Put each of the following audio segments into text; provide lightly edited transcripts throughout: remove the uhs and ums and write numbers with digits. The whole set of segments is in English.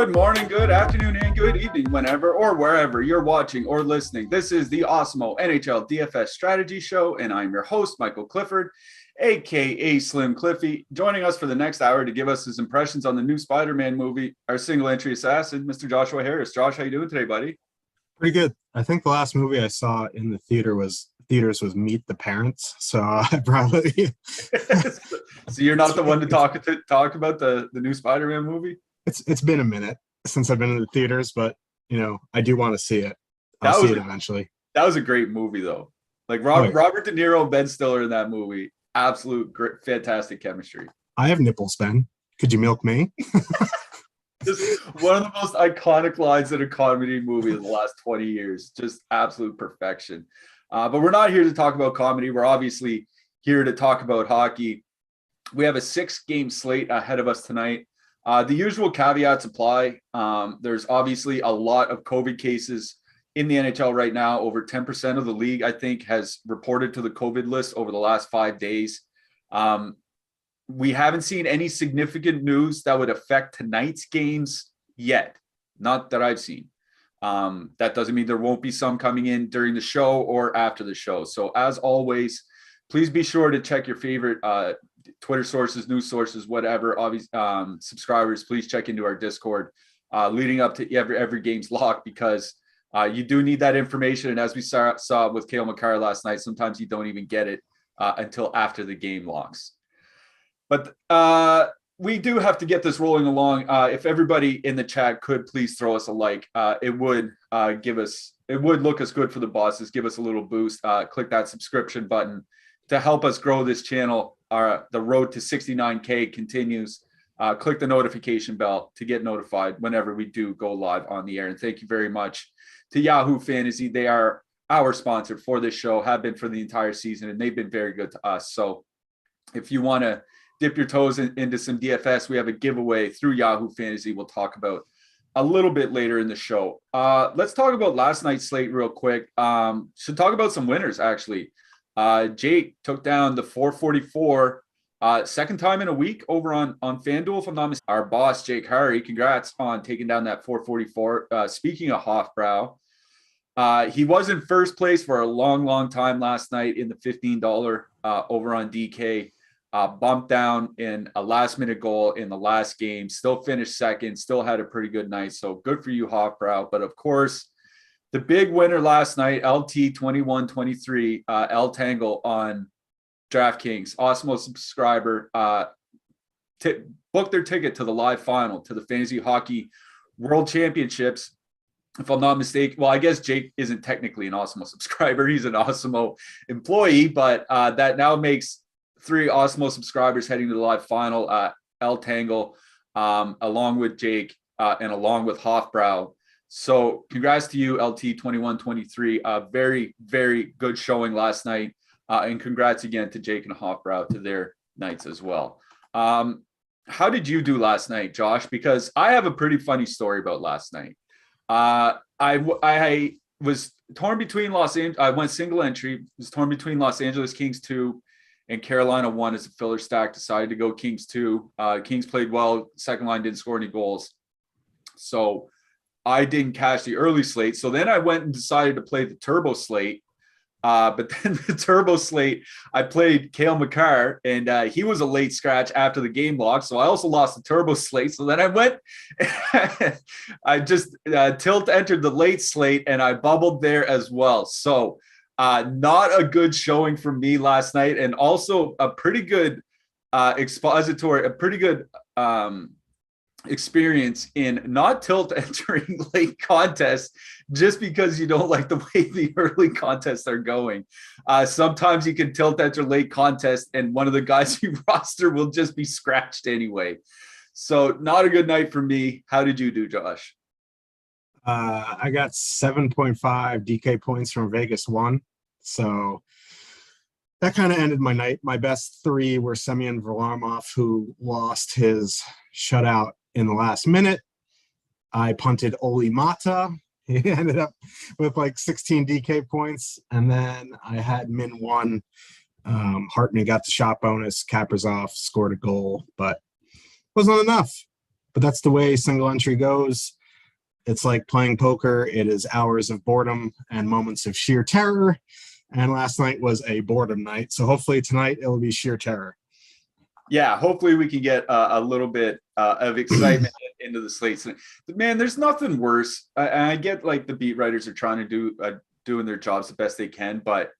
Good morning, good afternoon, and good evening, whenever or wherever you're watching or listening. This is the Awesemo NHL DFS Strategy Show, and I'm your host, Michael Clifford, aka Slim Cliffy. Joining us for the next hour to give us his impressions on the new Spider-Man movie, our single entry assassin, Mr. Joshua Harris. Josh, how you doing today, buddy? Pretty good. I think the last movie I saw in the theaters was Meet the Parents. So I probably So you're not the one to talk about the new Spider-Man movie? It's been a minute since I've been in the theaters, but I do want to see it. I'll see it eventually. That was a great movie, though. Like Robert De Niro and Ben Stiller in that movie, absolute great, fantastic chemistry. I have nipples, Ben. Could you milk me? Just one of the most iconic lines in a comedy movie in the last 20 years. Just absolute perfection. But we're not here to talk about comedy. We're obviously here to talk about hockey. We have a 6-game slate ahead of us tonight. The usual caveats apply. There's obviously a lot of COVID cases in the NHL right now. Over 10% of the league, I think, has reported to the COVID list over the last 5 days. We haven't seen any significant news that would affect tonight's games yet. Not that I've seen. That doesn't mean there won't be some coming in during the show or after the show. So as always, please be sure to check your favorite Twitter sources, news sources, whatever. Obviously, subscribers, please check into our Discord leading up to every game's lock, because you do need that information. And as we saw with Cale Makar last night, sometimes you don't even get it until after the game locks. But we do have to get this rolling along. If everybody in the chat could please throw us a like, it would look us good for the bosses, give us a little boost. Click that subscription button to help us grow this channel. The road to 69K continues. Click the notification bell to get notified whenever we do go live on the air. And thank you very much to Yahoo Fantasy. They are our sponsor for this show, have been for the entire season, and they've been very good to us. So if you want to dip your toes into some DFS, we have a giveaway through Yahoo Fantasy we'll talk about a little bit later in the show. Let's talk about last night's slate real quick. Should talk about some winners, actually. Jake took down the 444, second time in a week over on FanDuel, if I'm not mistaken. Our boss, Jake Harry, congrats on taking down that 444. Speaking of Hofbrau, he was in first place for a long time last night in the $15 over on DK. Bumped down in a last-minute goal in the last game, still finished second, still had a pretty good night. So good for you, Hofbrau. But of course, the big winner last night, LT 2123, L Tangle on DraftKings, Awesemo subscriber, booked their ticket to the live final to the Fantasy Hockey World Championships. If I'm not mistaken, well, I guess Jake isn't technically an Awesemo subscriber. He's an Awesemo employee, but that now makes 3 Awesemo subscribers heading to the live final. L Tangle, along with Jake, and along with Hofbrau. So congrats to you, LT 2123. Very, very good showing last night. And congrats again to Jake and Hofbrau to their nights as well. How did you do last night, Josh? Because I have a pretty funny story about last night. I was torn between Los Angeles. I went single entry, was torn between Los Angeles Kings 2 and Carolina 1 as a filler stack. Decided to go Kings 2. Kings played well. Second line didn't score any goals. So I didn't cash the early slate. So then I went and decided to play the turbo slate. But then the turbo slate, I played Cale Makar, and he was a late scratch after the game lock. So I also lost the turbo slate. So then I went, I just tilt entered the late slate, and I bubbled there as well. So not a good showing from me last night, and also a pretty good expository, a pretty good experience in not tilt entering late contests just because you don't like the way the early contests are going. Sometimes you can tilt enter late contest and one of the guys you roster will just be scratched anyway. So not a good night for me. How did you do, Josh? I got 7.5 DK points from Vegas 1. So that kind of ended my night. My best 3 were Semyon Varlamov, who lost his shutout in the last minute. I punted Oli Mata. He ended up with like 16 DK points. And then I had min 1. Hartman got the shot bonus. Kaprizov scored a goal, but wasn't enough. but that's the way single entry goes. It's like playing poker. It is hours of boredom and moments of sheer terror. And last night was a boredom night. So hopefully tonight it'll be sheer terror. Yeah, hopefully we can get a little bit of excitement into the slates. Man, there's nothing worse. I get like the beat writers are trying to do doing their jobs the best they can, but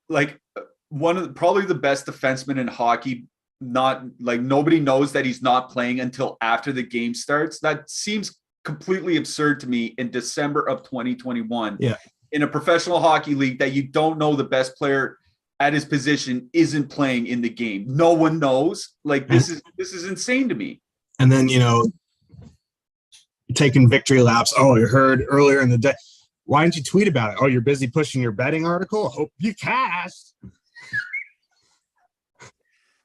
like one of probably the best defensemen in hockey, not like nobody knows that he's not playing until after the game starts. That seems completely absurd to me in December of 2021. Yeah. In a professional hockey league that you don't know the best player at his position isn't playing in the game. No one knows. Like this is insane to me. And then, taking victory laps. Oh, you heard earlier in the day. Why didn't you tweet about it? Oh, you're busy pushing your betting article? Hope you cashed.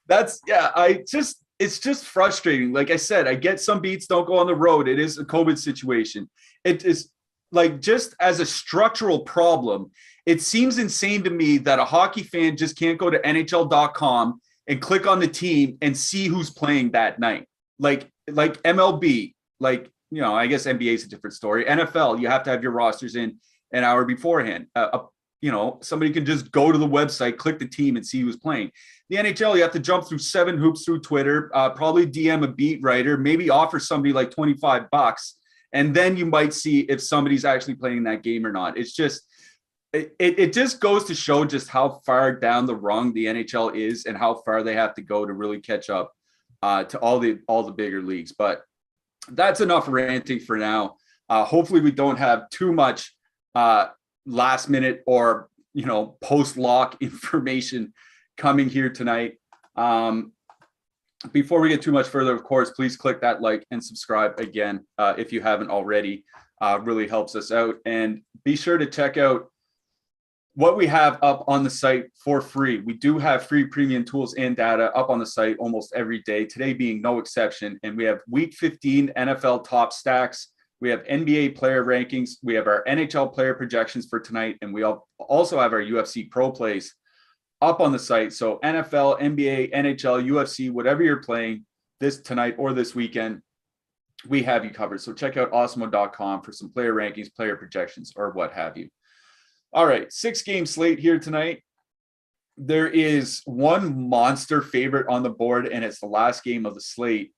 It's just frustrating. Like I said, I get some beats don't go on the road. It is a COVID situation. It is like just as a structural problem, it seems insane to me that a hockey fan just can't go to NHL.com and click on the team and see who's playing that night. Like MLB, I guess NBA is a different story. NFL, you have to have your rosters in an hour beforehand. Somebody can just go to the website, click the team, and see who's playing. The NHL, you have to jump through 7 hoops through Twitter, probably DM a beat writer, maybe offer somebody like $25, and then you might see if somebody's actually playing that game or not. It's just, it just goes to show just how far down the rung the NHL is and how far they have to go to really catch up to all the bigger leagues. But that's enough ranting for now. Hopefully we don't have too much last minute or post lock information coming here tonight. Before we get too much further, of course, please click that like and subscribe again if you haven't already. Really helps us out. And be sure to check out what we have up on the site for free. We do have free premium tools and data up on the site almost every day, today being no exception. And we have week 15 NFL top stacks. We have NBA player rankings. We have our NHL player projections for tonight. And we also have our UFC pro plays up on the site. So NFL, NBA, NHL, UFC, whatever you're playing this tonight or this weekend, we have you covered. So check out Awesemo.com for some player rankings, player projections, or what have you. All right, 6-game slate here tonight. There is one monster favorite on the board, and it's the last game of the slate.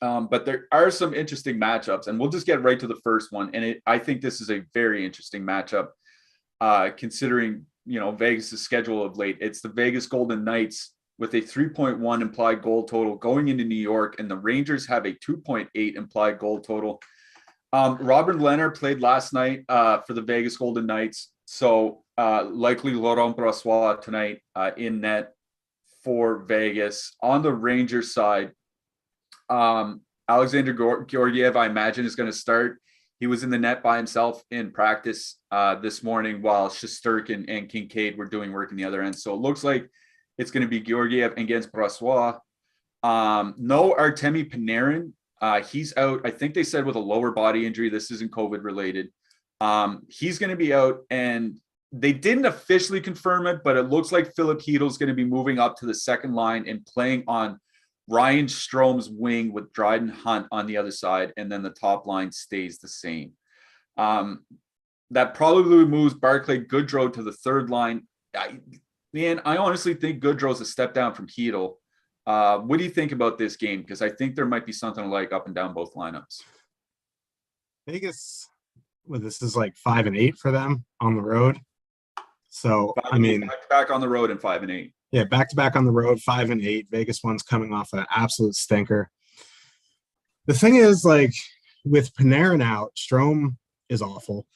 But there are some interesting matchups, and we'll just get right to the first one. And I think this is a very interesting matchup, considering Vegas' schedule of late. It's the Vegas Golden Knights with a 3.1 implied goal total going into New York, and the Rangers have a 2.8 implied goal total. Robert Leonard played last night for the Vegas Golden Knights, so likely Laurent Brossoit tonight in net for Vegas. On the Rangers side, Alexander Georgiev, I imagine, is going to start. He was in the net by himself in practice this morning while Shesterkin and Kincaid were doing work in the other end. So it looks like it's going to be Georgiev against Brossoit. No Artemi Panarin. He's out. I think they said with a lower body injury. This isn't COVID related. He's going to be out, and they didn't officially confirm it, but it looks like Philip Hedl is going to be moving up to the second line and playing on Ryan Strom's wing with Dryden Hunt on the other side, and then the top line stays the same. That probably moves Barclay Goodrow to the third line. I honestly think Goodrow's a step down from Hedl. What do you think about this game? Because I think there might be something like up and down both lineups. Vegas, this is like 5-8 for them on the road. So back on the road and 5-8. Yeah, back to back on the road, 5-8. Vegas one's coming off an absolute stinker. The thing is, like with Panarin out, Strome is awful.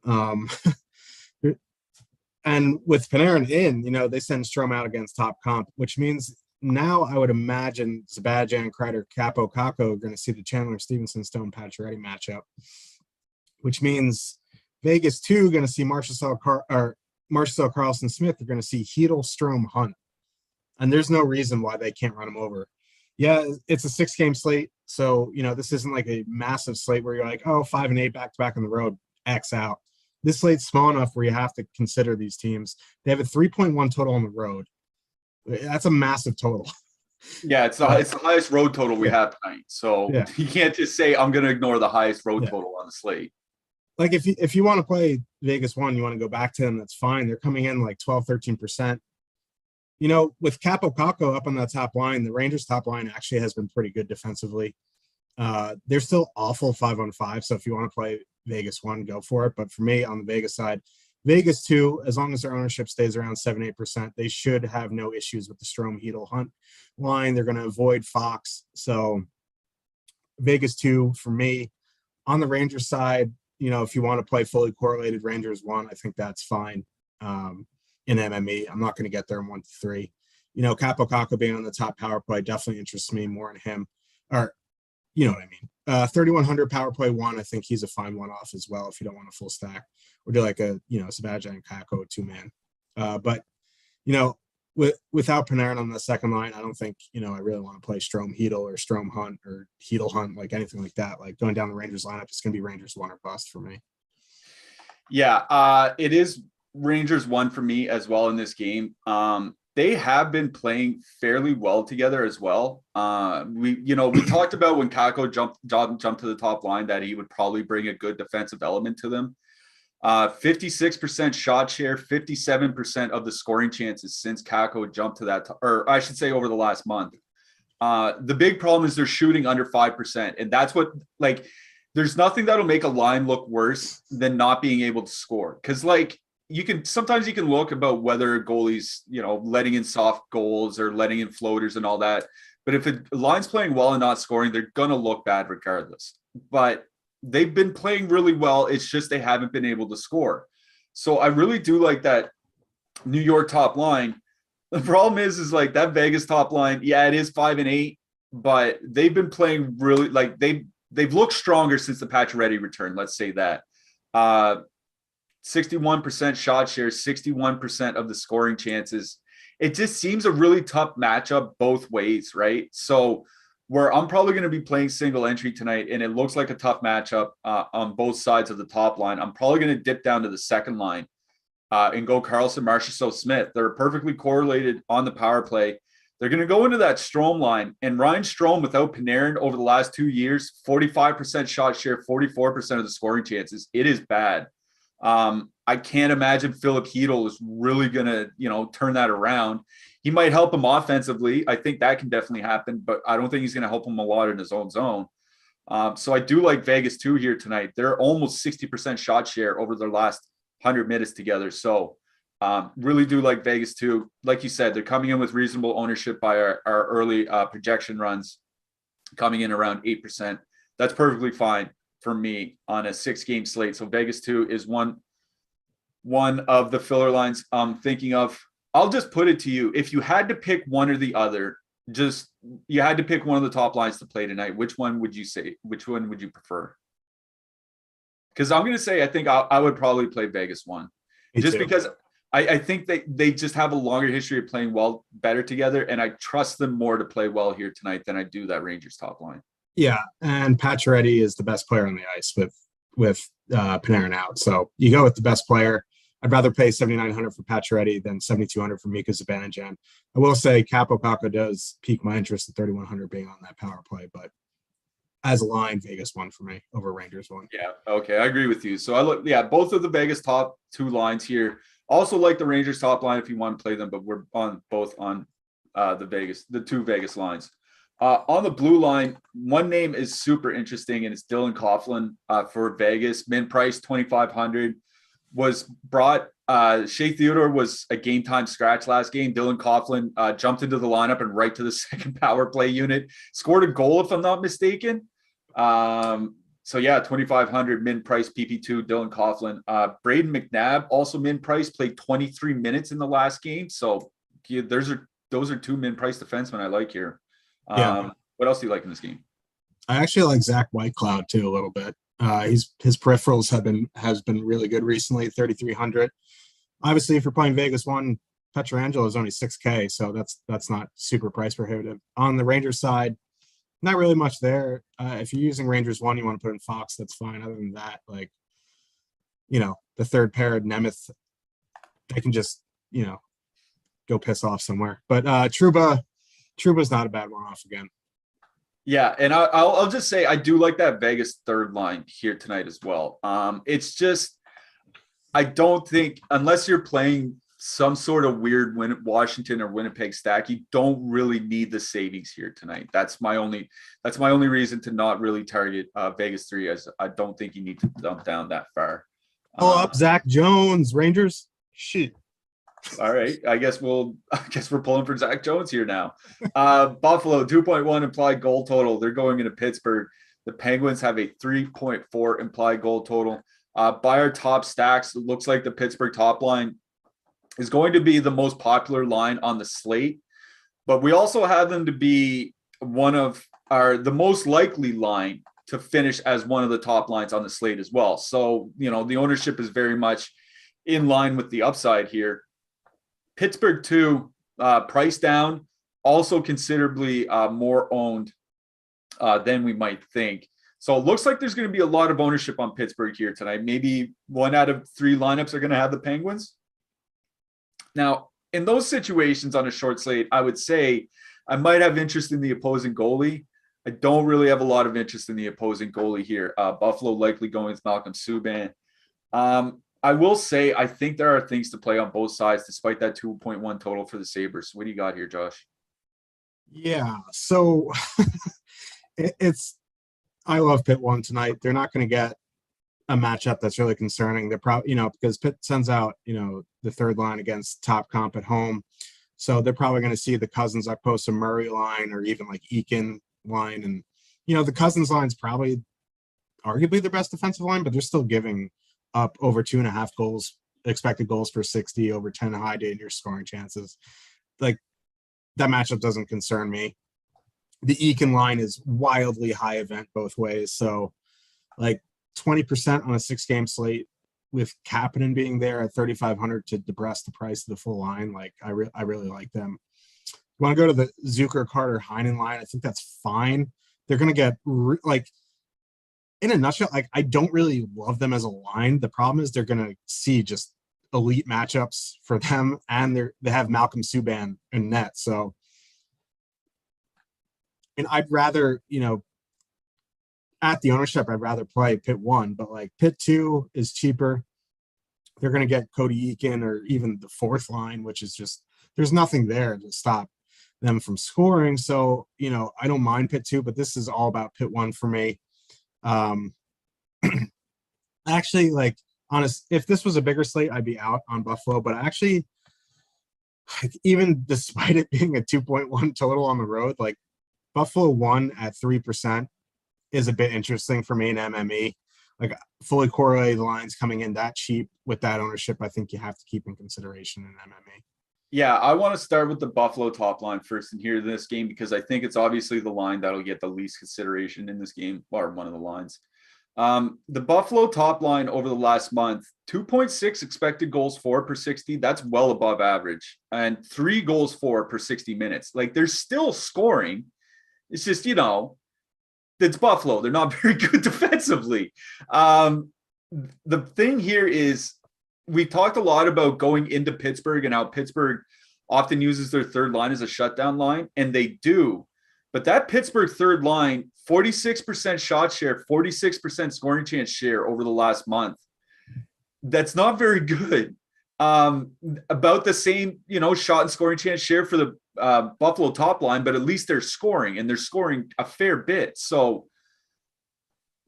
And with Panarin in, they send Strome out against top comp, which means now I would imagine Zibanejad, Kreider, Capo, Kakko are going to see the Chandler Stevenson, Stone, Pacioretty matchup, which means Vegas too going to see Marchessault Carlson Smith. They're going to see Hedl, Strome, Hunt, and there's no reason why they can't run them over. Yeah, it's a 6-game slate, so this isn't like a massive slate where you're like, 5-8 back to back on the road, X out. This slate's small enough where you have to consider these teams. They have a 3.1 total on the road. That's a massive total. Yeah, it's the highest road total we have tonight. So Yeah. you can't just say I'm going to ignore the highest road Yeah. total on the slate. Like if you want to play Vegas one, you want to go back to them, that's fine. They're coming in like 12, 13%. You know, with Capo Caco up on that top line, the Rangers top line actually has been pretty good defensively. They're still awful 5-on-5. So if you want to play Vegas one, go for it. But for me on the Vegas side, Vegas two, as long as their ownership stays around 7-8%, they should have no issues with the Strome Hedel Hunt line. They're going to avoid Fox. So Vegas two for me. On the Rangers side, you know, if you want to play fully correlated Rangers one, I think that's fine. In MME, I'm not going to get there in 1-3. You know, Capo Caco being on the top power play definitely interests me more in him. Or, you know what I mean? 3,100 power play one, I think he's a fine one off as well if you don't want a full stack. Or do like a, you know, Sabaj and Caco 2-man. But, you know, without Panarin on the second line, I don't think, you know, I really want to play Strome Hedel or Strome Hunt or Hedel Hunt, like anything like that. Like going down the Rangers lineup, it's going to be Rangers one or bust for me. Yeah, it is Rangers one for me as well in this game. They have been playing fairly well together as well. We talked about when Kako jumped to the top line that he would probably bring a good defensive element to them. 56% shot share, 57% of the scoring chances since Kako jumped to that, or I should say over the last month. The big problem is they're shooting under 5%. And that's what, like, there's nothing that'll make a line look worse than not being able to score. Cause like sometimes you can look about whether goalies, you know, letting in soft goals or letting in floaters and all that. But if a line's playing well and not scoring, they're going to look bad regardless. But they've been playing really well. It's just they haven't been able to score. So I really do like that New York top line. The problem is like that Vegas top line. Yeah, it is 5-8, but they've been playing really like they've looked stronger since the Pacioretty return. Let's say that. 61% shot share, 61% of the scoring chances. It just seems a really tough matchup both ways, right? So where I'm probably going to be playing single entry tonight, and it looks like a tough matchup on both sides of the top line, I'm probably going to dip down to the second line and go Carlson, Marchessault, Smith. They're perfectly correlated on the power play. They're going to go into that Strome line, and Ryan Strome without Panarin over the last 2 years, 45% shot share, 44% of the scoring chances. It is bad. I can't imagine Philip Hedel is really going to, you know, turn that around. He might help him offensively. I think that can definitely happen, but I don't think he's going to help him a lot in his own zone. So I do like Vegas 2 here tonight. They're almost 60% shot share over their last 100 minutes together. So really do like Vegas 2. Like you said, they're coming in with reasonable ownership by our early projection runs, coming in around 8%. That's perfectly fine for me on a 6-game slate. So Vegas 2 is one of the filler lines I'm thinking of. I'll just put it to you. If you had to pick one or the other, you had to pick one of the top lines to play tonight, which one would you say? Which one would you prefer? Because I'm going to say I think I would probably play Vegas 1. Just because I think they just have a longer history of playing well, better together, and I trust them more to play well here tonight than I do that Rangers top line. Yeah, and Pacioretty is the best player on the ice with Panarin out. So you go with the best player. I'd rather pay $7,900 for Pacioretty than $7,200 for Mika Zibanejad. I will say Capo Caco does pique my interest at $3,100 being on that power play, but as a line, Vegas 1 for me over Rangers 1. Yeah, okay, I agree with you. So both of the Vegas top 2 lines here. Also like the Rangers top line if you want to play them, but we're both on the 2 Vegas lines. On the blue line, one name is super interesting, and it's Dylan Coughlin for Vegas. Min price 2,500 was brought. Shea Theodore was a game time scratch last game. Dylan Coughlin jumped into the lineup and right to the second power play unit. Scored a goal, if I'm not mistaken. So yeah, 2,500 min price PP2 Dylan Coughlin. Braden McNabb also min price, played 23 minutes in the last game. So yeah, those are 2 min price defensemen I like here. What else do you like in this game? I actually like Zach Whitecloud too a little bit. His peripherals has been really good recently. 3,300. Obviously, if you're playing Vegas 1, Pietrangelo is only $6K, so that's not super price prohibitive. On the Rangers side, not really much there. If you're using Rangers 1, you want to put in Fox, that's fine. Other than that, like, you know, the third pair, Nemeth, they can just, you know, go piss off somewhere. But Trouba, Trouba's not a bad one off again. Yeah, and I'll just say I do like that Vegas third line here tonight as well. It's just I don't think unless you're playing some sort of weird Washington or Winnipeg stack, you don't really need the savings here tonight. That's my only reason to not really target Vegas 3, as I don't think you need to dump down that far. Pull up Zach Jones, Rangers. Shit. All right, I guess we're pulling for Zach Jones here now. Buffalo 2.1 implied goal total. They're going into Pittsburgh. The Penguins have a 3.4 implied goal total. By our top stacks, it looks like the Pittsburgh top line is going to be the most popular line on the slate, but we also have them to be the most likely line to finish as one of the top lines on the slate as well. So, the ownership is very much in line with the upside here. Pittsburgh 2, price down, also considerably more owned than we might think. So it looks like there's going to be a lot of ownership on Pittsburgh here tonight. Maybe 1 out of 3 lineups are going to have the Penguins. Now, in those situations on a short slate, I would say I might have interest in the opposing goalie. I don't really have a lot of interest in the opposing goalie here. Buffalo likely going with Malcolm Subban. I will say I think there are things to play on both sides, despite that 2.1 total for the Sabres. What do you got here, Josh? Yeah, so I love Pitt 1 tonight. They're not going to get a matchup that's really concerning. They're probably, because Pitt sends out, the third line against top comp at home. So they're probably going to see the Cousins Okposo Murray line, or even like Eakin line. And, the Cousins line's probably arguably their best defensive line, but they're still giving up over 2.5 goals, expected goals per 60, over 10 high danger scoring chances. Like, that matchup doesn't concern me. The Eakin line is wildly high event both ways. So, like, 20% on a 6-game slate with Kapanen being there at 3,500 to depress the price of the full line. Like, I really like them. You want to go to the Zucker, Carter, Heinen line? I think that's fine. They're going to get in a nutshell, like, I don't really love them as a line. The problem is they're going to see just elite matchups for them, and they have Malcolm Subban in net. So, and I'd rather, at the ownership, I'd rather play Pitt 1, but like Pitt 2 is cheaper. They're going to get Cody Eakin or even the fourth line, which is just, there's nothing there to stop them from scoring. So, I don't mind Pitt 2, but this is all about Pitt 1 for me. Actually, like, if this was a bigger slate, I'd be out on Buffalo, but actually, like, even despite it being a 2.1 total on the road, like, Buffalo 1 at 3% is a bit interesting for me in MME. Like, fully correlated lines coming in that cheap with that ownership, I think you have to keep in consideration in MME. Yeah, I want to start with the Buffalo top line first and here in this game, because I think it's obviously the line that'll get the least consideration in this game, or one of the lines. The Buffalo top line over the last month, 2.6 expected goals for per 60. That's well above average, and 3 goals for per 60 minutes. Like, they're still scoring. It's just, it's Buffalo. They're not very good defensively. The thing here is, we talked a lot about going into Pittsburgh and how Pittsburgh often uses their third line as a shutdown line, and they do. But that Pittsburgh third line, 46% shot share, 46% scoring chance share over the last month. That's not very good. About the same, shot and scoring chance share for the Buffalo top line, but at least they're scoring, and they're scoring a fair bit. So,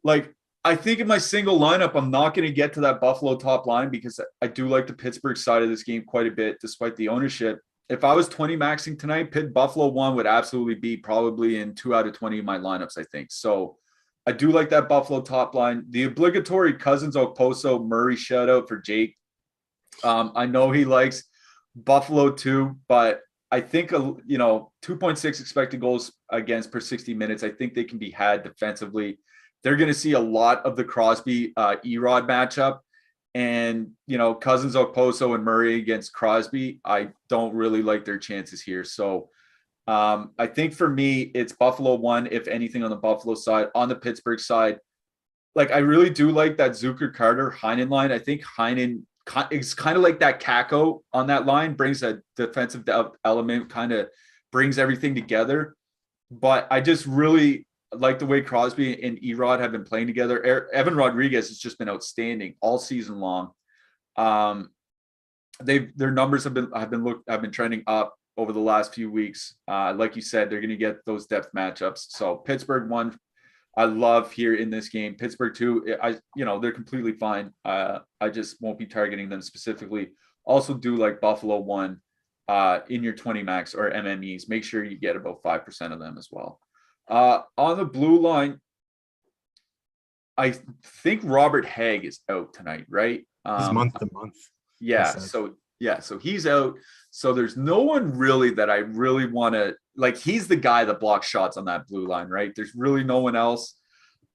like, I think in my single lineup, I'm not going to get to that Buffalo top line, because I do like the Pittsburgh side of this game quite a bit, despite the ownership. If I was 20 maxing tonight, Buffalo 1 would absolutely be probably in 2 out of 20 of my lineups, I think. So I do like that Buffalo top line. The obligatory Cousins, Okposo, Murray shout out for Jake. I know he likes Buffalo too, but I think, 2.6 expected goals against per 60 minutes, I think they can be had defensively. They're going to see a lot of the Crosby Erod matchup, and Cousins, Okposo, and Murray against Crosby. I don't really like their chances here. So I think for me, it's Buffalo 1, if anything, on the Buffalo side. On the Pittsburgh side, like, I really do like that Zucker, Carter, Heinen line. I think Heinen is kind of like that Kako on that line, brings a defensive element, kind of brings everything together. But I just really like the way Crosby and Erod have been playing together. Evan Rodriguez has just been outstanding all season long. Their numbers have been trending up over the last few weeks. Like you said, they're going to get those depth matchups. So Pittsburgh 1, I love here in this game. Pittsburgh 2, they're completely fine. I just won't be targeting them specifically. Also do like Buffalo 1 in your 20 max or MMEs. Make sure you get about 5% of them as well. On the blue line, I think Robert Hagg is out tonight, right? He's month to month. Yeah. So he's out. So there's no one really that I really want to like. He's the guy that blocks shots on that blue line, right? There's really no one else.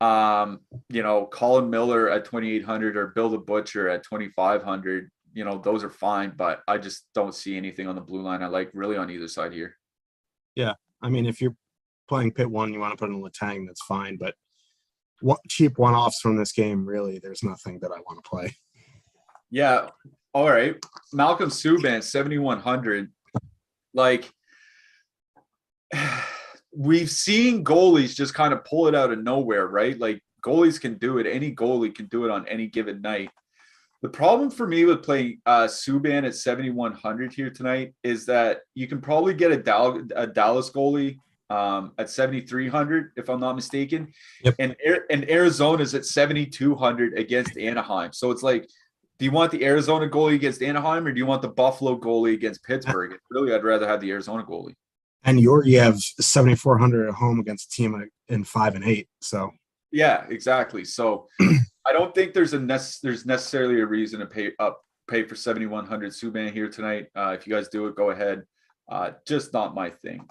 Colin Miller at 2,800 or Bill the Butcher at 2,500. Those are fine, but I just don't see anything on the blue line I like really on either side here. Yeah. I mean, if you're playing Pit 1, you want to put in Letang, that's fine. But cheap one-offs from this game, really, there's nothing that I want to play. Yeah. All right. Malcolm Subban, 7,100. Like, we've seen goalies just kind of pull it out of nowhere, right? Like, goalies can do it. Any goalie can do it on any given night. The problem for me with playing Subban at 7,100 here tonight is that you can probably get a Dallas goalie at 7,300, if I'm not mistaken. Yep. And Arizona's at 7,200 against Anaheim. So it's like, do you want the Arizona goalie against Anaheim, or do you want the Buffalo goalie against Pittsburgh? And really, I'd rather have the Arizona goalie. And you have 7,400 at home against a team in 5 and 8. So yeah, exactly. So I don't think there's necessarily a reason to pay for 7,100 Subban here tonight. If you guys do it, go ahead. Just not my thing.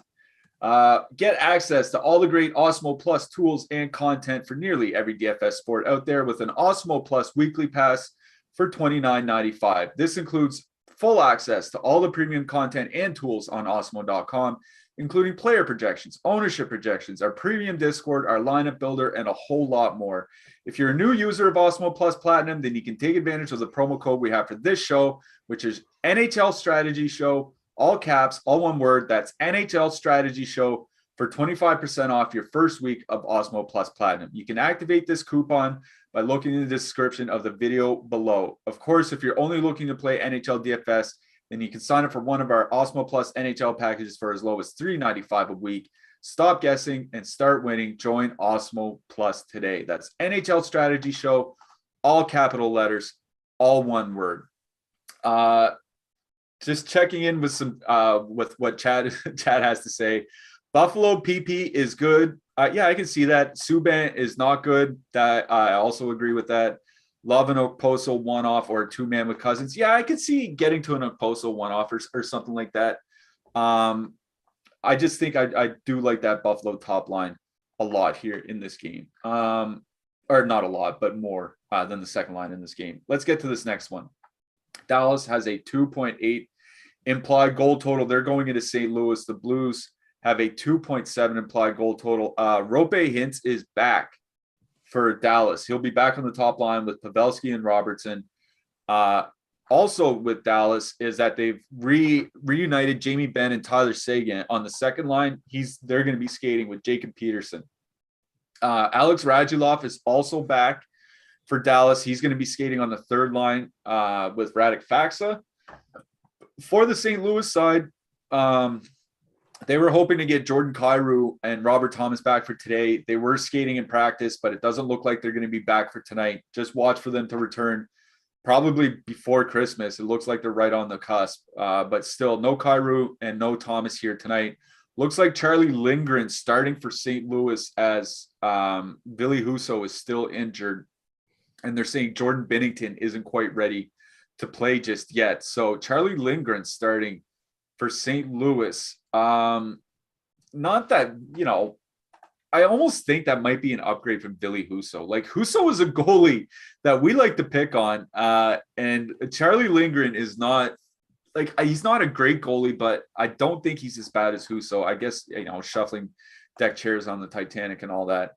Get access to all the great Awesemo Plus tools and content for nearly every DFS sport out there with an Awesemo Plus weekly pass for $29.95. This includes full access to all the premium content and tools on Awesemo.com, including player projections, ownership projections, our premium Discord, our lineup builder, and a whole lot more. If you're a new user of Awesemo Plus Platinum, then you can take advantage of the promo code we have for this show, which is NHL Strategy Show, all caps, all one word. That's NHL Strategy Show for 25% off your first week of Awesemo Plus Platinum. You can activate this coupon by looking in the description of the video below. Of course, if you're only looking to play NHL DFS, then you can sign up for one of our Awesemo Plus NHL packages for as low as $3.95 a week. Stop guessing and start winning. Join Awesemo Plus today. That's NHL Strategy Show, all capital letters, all one word. Just checking in with some with what Chad has to say. Buffalo PP is good. Yeah, I can see that. Subban is not good. That I also agree with that. Love an Okposo one-off or a two-man with Cousins. Yeah, I could see getting to an Okposo one-off or something like that. I just think I do like that Buffalo top line a lot here in this game. Or not a lot, but more than the second line in this game. Let's get to this next one. Dallas has a 2.8 implied goal total. They're going into St. Louis. The Blues have a 2.7 implied goal total. Rope Hintz is back for Dallas. He'll be back on the top line with Pavelski and Robertson. Also with Dallas is that they've reunited Jamie Benn and Tyler Seguin on the second line. They're going to be skating with Jacob Peterson. Alex Radulov is also back for Dallas. He's going to be skating on the third line with Radek Faksa. For the St. Louis side, they were hoping to get Jordan Kyrou and Robert Thomas back for today. They were skating in practice, but it doesn't look like they're going to be back for tonight. Just watch for them to return probably before Christmas. It looks like they're right on the cusp, but still no Kyrou and no Thomas here tonight. Looks like Charlie Lindgren starting for St. Louis as Billy Husso is still injured. And they're saying Jordan Binnington isn't quite ready to play just yet. So Charlie Lindgren starting for St. Louis. Not that, I almost think that might be an upgrade from Billy Husso. Like, Husso is a goalie that we like to pick on. And Charlie Lindgren is not, he's not a great goalie, but I don't think he's as bad as Husso. I guess, shuffling deck chairs on the Titanic and all that.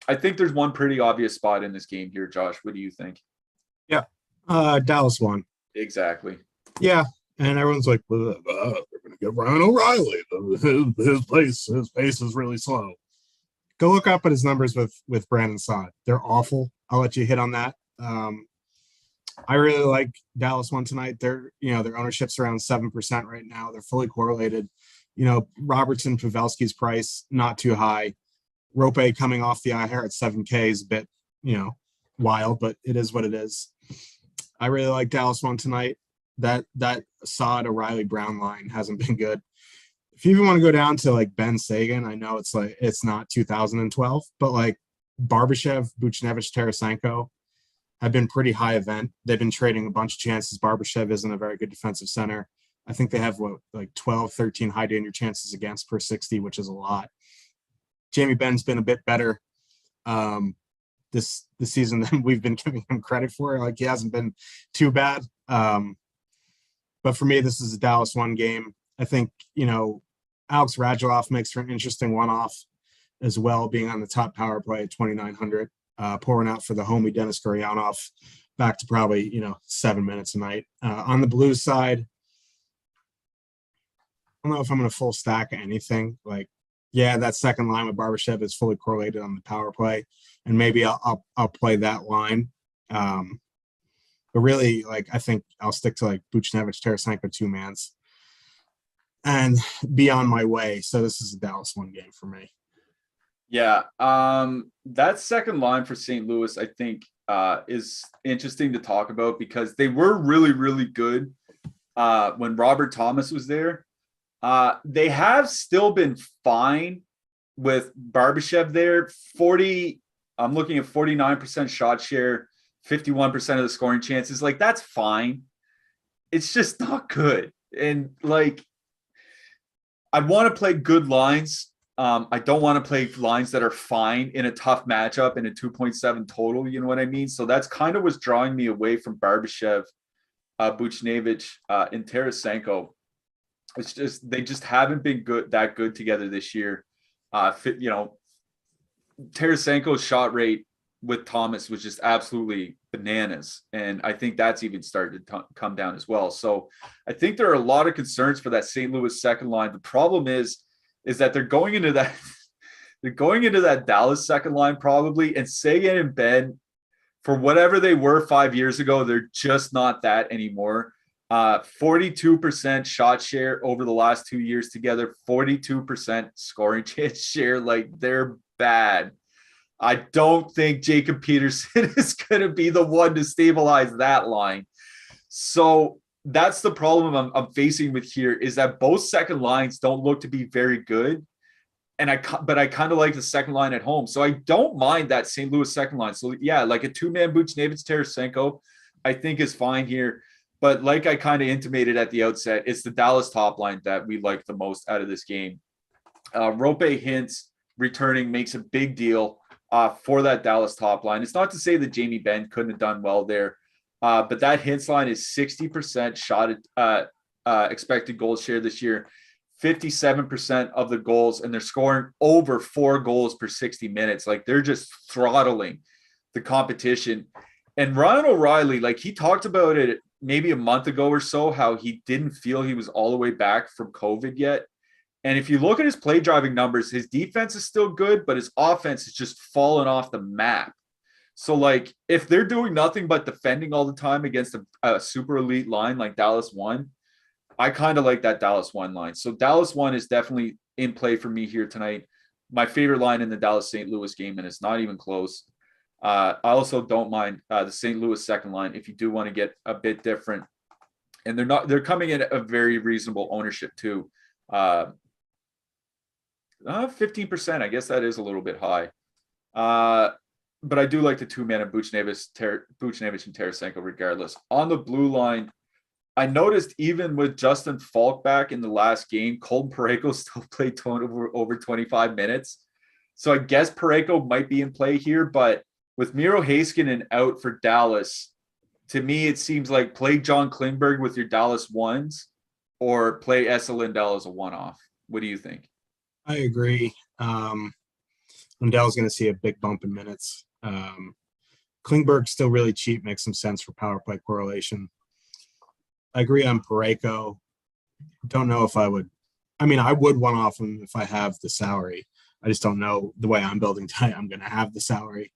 I think there's one pretty obvious spot in this game here, Josh. What do you think? Yeah. Dallas won. Exactly. Yeah. And everyone's like, blah, blah, they're going to get Ryan O'Reilly. His pace is really slow. Go look up at his numbers with Brandon Saad. They're awful. I'll let you hit on that. I really like Dallas one tonight. Their ownership's around 7% right now. They're fully correlated. Robertson, Pavelski's price, not too high. Rope coming off the IR at 7K is a bit, wild, but it is what it is. I really like Dallas one tonight. That Saad O'Reilly Brown line hasn't been good. If you even want to go down to like Ben Sagan, I know it's not 2012, but like Barbashev, Buchnevich, Tarasenko have been pretty high event. They've been trading a bunch of chances. Barbashev isn't a very good defensive center. I think they have 12, 13 high danger chances against per 60, which is a lot. Jamie Benn's been a bit better this season than we've been giving him credit for. Like, he hasn't been too bad. But for me, this is a Dallas one game. I think, Alex Radulov makes for an interesting one-off as well, being on the top power play at 2,900, pouring out for the homie Dennis Gurianov back to probably, 7 minutes a night. On the Blues side, I don't know if I'm going to full stack anything. Like, yeah, that second line with Barbashev is fully correlated on the power play, and maybe I'll play that line. But really, I think I'll stick to Buchnevich, Tarasenko, two mans, and be on my way. So this is a Dallas one game for me. Yeah, that second line for St. Louis, I think, is interesting to talk about because they were really, really good when Robert Thomas was there. They have still been fine with Barbashev there. I'm looking at 49% shot share, 51% of the scoring chances. That's fine. It's just not good. And I want to play good lines. I don't want to play lines that are fine in a tough matchup in a 2.7 total. You know what I mean? So that's kind of what's drawing me away from Barbashev, Buchnevich, and Tarasenko. It's just they just haven't been that good together this year. Tarasenko's shot rate with Thomas was just absolutely bananas, and I think that's even started to come down as well. So I think there are a lot of concerns for that St. Louis second line. The problem is that they're going into that Dallas second line probably, and Sagan and Ben, for whatever they were 5 years ago, they're just not that anymore. 42% shot share over the last 2 years together, 42% scoring chance share. They're bad. I don't think Jacob Peterson is going to be the one to stabilize that line. So that's the problem I'm facing with here, is that both second lines don't look to be very good. But I kind of like the second line at home. So I don't mind that St. Louis second line. So yeah, a two-man Buchnevich Tarasenko, I think is fine here. But like I kind of intimated at the outset, it's the Dallas top line that we like the most out of this game. Rope Hintz returning makes a big deal for that Dallas top line. It's not to say that Jamie Benn couldn't have done well there, but that Hintz line is 60% shot expected goal share this year, 57% of the goals, and they're scoring over 4 goals per 60 minutes. They're just throttling the competition. And Ryan O'Reilly, he talked about it maybe a month ago or so, how he didn't feel he was all the way back from COVID yet. And if you look at his play driving numbers, his defense is still good, but his offense is just fallen off the map. So if they're doing nothing but defending all the time against a super elite line like Dallas one, I kind of like that Dallas one line. So Dallas one is definitely in play for me here tonight. My favorite line in the Dallas St. Louis game, and it's not even close. I also don't mind the St. Louis second line if you do want to get a bit different, and they're coming in at a very reasonable ownership too. 15%. I guess that is a little bit high. But I do like the two-man of Buchnevich and Tarasenko regardless. On the blue line, I noticed even with Justin Falk back in the last game, Colton Parayko still played over 25 minutes. So I guess Parayko might be in play here, but with Miro Heiskanen out for Dallas, to me, it seems like play John Klingberg with your Dallas ones or play Esa Lindell as a one-off. What do you think? I agree. Lindell's going to see a big bump in minutes. Klingberg's still really cheap, makes some sense for power play correlation. I agree on Parayko. don't know if I would. I mean, I would one off him if I have the salary. I just don't know the way I'm building tonight. I'm going to have the salary.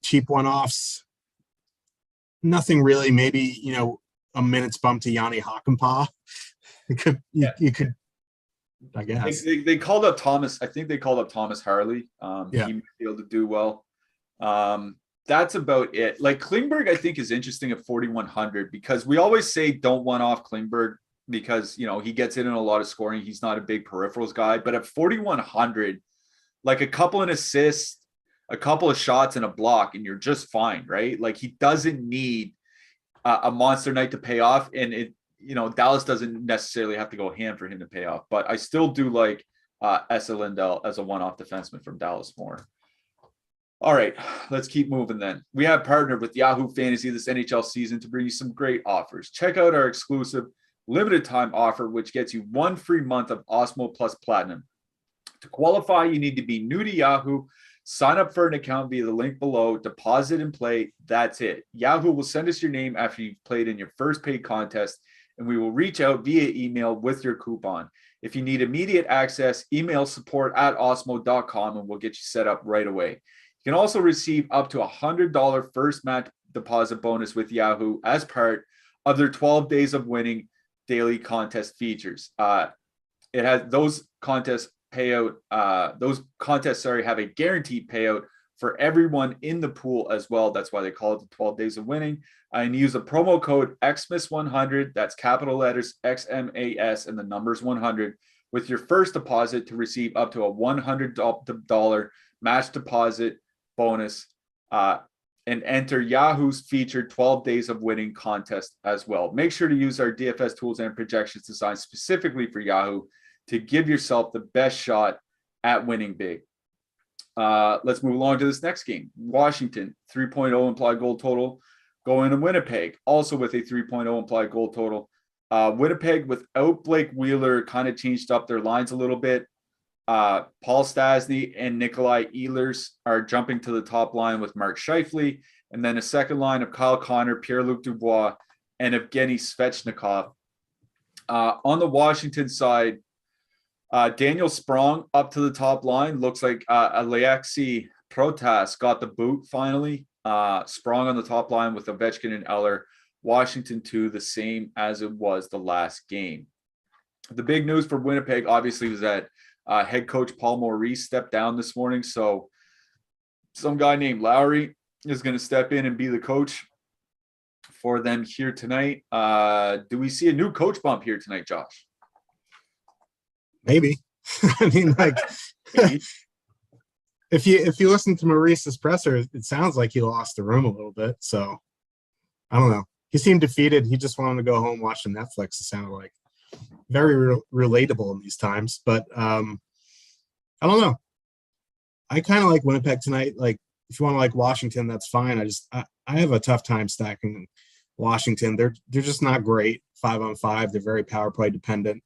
Cheap one offs. Nothing really. Maybe, a minute's bump to Yanni Hakanpää. You could, I guess. They called up Thomas. I think they called up Thomas Harley. Yeah. He might be able to do well. That's about it. Like Klingberg, I think is interesting at 4,100 because we always say don't one off Klingberg because, he gets in a lot of scoring. He's not a big peripherals guy, but at 4,100, like a couple of assists, a couple of shots and a block, and you're just fine, right? Like he doesn't need a monster night to pay off. And Dallas doesn't necessarily have to go ham for him to pay off, but I still do like Esa Lindell as a one-off defenseman from Dallas more. All right, let's keep moving then. We have partnered with Yahoo Fantasy this NHL season to bring you some great offers. Check out our exclusive limited time offer, which gets you 1 free month of Awesemo Plus Platinum. To qualify, you need to be new to Yahoo, sign up for an account via the link below, deposit and play. That's it. Yahoo will send us your name after you've played in your first paid contest, and we will reach out via email with your coupon. If you need immediate access, email support@awesemo.com and we'll get you set up right away. You can also receive up to $100 first match deposit bonus with Yahoo as part of their 12 days of winning daily contest features. It has those contests payout. Those contests, have a guaranteed payout for everyone in the pool as well. That's why they call it the 12 days of winning. And use the promo code XMAS100. That's capital letters XMAS and the numbers 100 with your first deposit to receive up to a $100 match deposit bonus, and enter Yahoo's featured 12 days of winning contest as well. Make sure to use our DFS tools and projections designed specifically for Yahoo to give yourself the best shot at winning big. Let's move along to this next game. Washington, 3.0 implied goal total going to Winnipeg, also with a 3.0 implied goal total. Winnipeg without Blake Wheeler kind of changed up their lines a little bit. Paul Stastny and Nikolai Ehlers are jumping to the top line with Mark Scheifele, and then a second line of Kyle Connor, Pierre-Luc Dubois, and Evgeny Svechnikov. On the Washington side, Daniel Sprong up to the top line. Looks like Alexei Protas got the boot finally. Sprong on the top line with Ovechkin and Eller. Washington 2, the same as it was the last game. The big news for Winnipeg obviously was that head coach Paul Maurice stepped down this morning. So some guy named Lowry is going to step in and be the coach for them here tonight. Do we see a new coach bump here tonight, Josh? Maybe. I mean, like, if you listen to Maurice's presser, it sounds like he lost the room a little bit. So I don't know. He seemed defeated. He just wanted to go home watching Netflix. It sounded like very relatable in these times. But I don't know. I kind of like Winnipeg tonight. Like, if you want to like Washington, that's fine. I have a tough time stacking Washington. They're just not great 5-on-5. They're very power play dependent.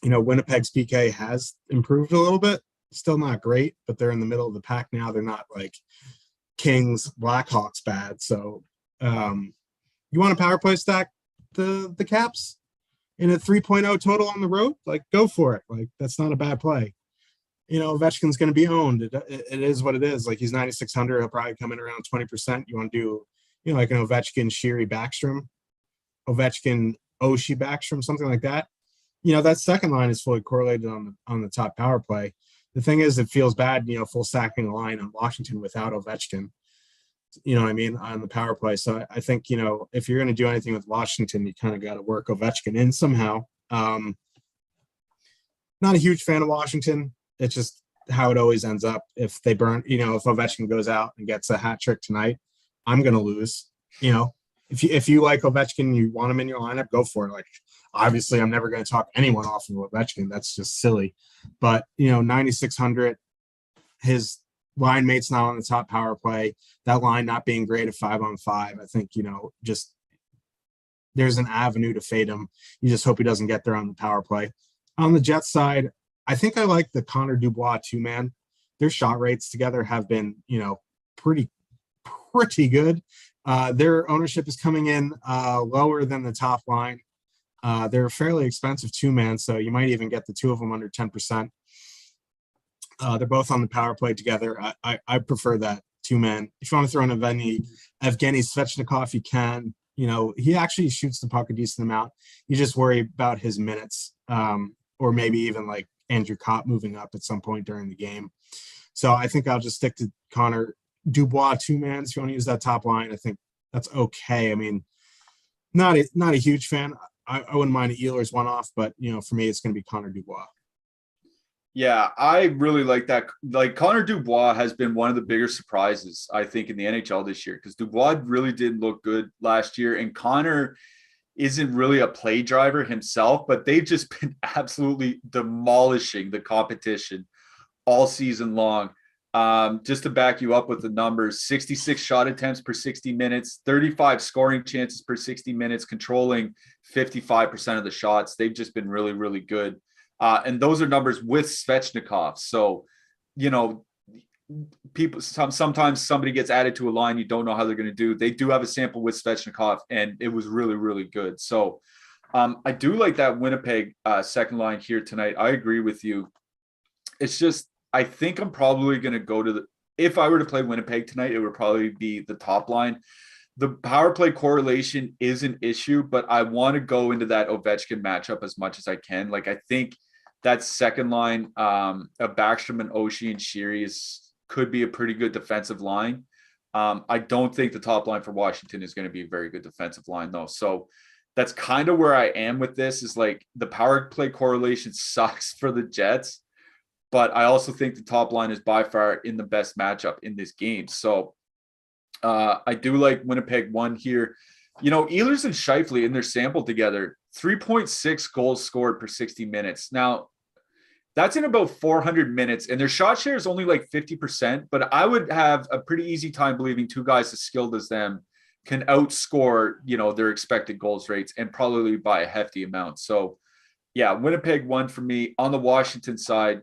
Winnipeg's PK has improved a little bit. Still not great, but they're in the middle of the pack now. They're not like Kings, Blackhawks bad. So you want a power play stack the Caps in a 3.0 total on the road? Like, go for it. Like, that's not a bad play. Ovechkin's going to be owned. It is what it is. Like, he's 9,600. He'll probably come in around 20%. You want to do, like an Ovechkin, Sheary, Backstrom, Ovechkin, Oshie, Backstrom, something like that. That second line is fully correlated on the top power play. The thing is, it feels bad, full stacking a line on Washington without Ovechkin. You know what I mean, on the power play. So I think, if you're going to do anything with Washington, you kind of got to work Ovechkin in somehow. Not a huge fan of Washington. It's just how it always ends up. If they burn, if Ovechkin goes out and gets a hat trick tonight, I'm going to lose. If you like Ovechkin, you want him in your lineup, go for it. Like, obviously, I'm never going to talk anyone off of Ovechkin. That's just silly. But 9,600, his line mate's not on the top power play. That line not being great at 5-on-5. I think just there's an avenue to fade him. You just hope he doesn't get there on the power play. On the Jets side, I think I like the Connor Dubois 2-man. Their shot rates together have been pretty good. Their ownership is coming in lower than the top line. They're a fairly expensive two-man, so you might even get the two of them under 10%. They're both on the power play together. I prefer that two-man. If you want to throw in Evgeny Svechnikov, you can. You know, he actually shoots the puck a decent amount. You just worry about his minutes, or maybe even like Andrew Kopp moving up at some point during the game. So I think I'll just stick to Connor Dubois two-man. If you want to use that top line, I think that's okay. I mean, not a huge fan. I wouldn't mind an Ehlers one-off, but, you know, for me, it's going to be Connor Dubois. Yeah, I really like that. Like, Connor Dubois has been one of the bigger surprises, I think, in the NHL this year, because Dubois really did look good last year, and Connor isn't really a play driver himself, but they've just been absolutely demolishing the competition all season long. Just to back you up with the numbers, 66 shot attempts per 60 minutes, 35 scoring chances per 60 minutes, controlling 55% of the shots. They've just been really, really good. And those are numbers with Svechnikov. So, you know, sometimes somebody gets added to a line, you don't know how they're going to do. They do have a sample with Svechnikov, and it was really, really good. So I do like that Winnipeg second line here tonight. I agree with you. It's just, I think I'm probably going to go to if I were to play Winnipeg tonight, it would probably be the top line. The power play correlation is an issue, but I want to go into that Ovechkin matchup as much as I can. Like, I think that second line of Backstrom and Oshie and Sheary could be a pretty good defensive line. I don't think the top line for Washington is going to be a very good defensive line, though. So that's kind of where I am with this, is like the power play correlation sucks for the Jets, but I also think the top line is by far in the best matchup in this game. So I do like Winnipeg one here. You know, Ehlers and Scheifele in their sample together, 3.6 goals scored per 60 minutes. Now, that's in about 400 minutes, and their shot share is only like 50%, but I would have a pretty easy time believing two guys as skilled as them can outscore, you know, their expected goals rates, and probably by a hefty amount. So, yeah, Winnipeg one for me. On the Washington side,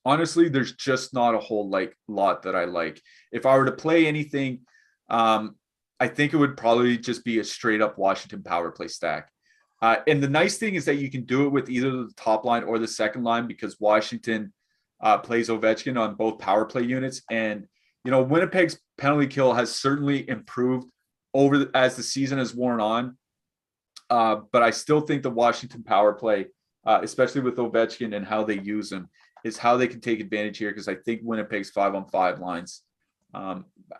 honestly, there's just not a whole lot that I like. If I were to play anything, I think it would probably just be a straight up Washington power play stack. And the nice thing is that you can do it with either the top line or the second line, because Washington plays Ovechkin on both power play units. And, you know, Winnipeg's penalty kill has certainly improved as the season has worn on. But I still think the Washington power play, especially with Ovechkin and how they use him, is how they can take advantage here, because I think Winnipeg's 5-on-5 lines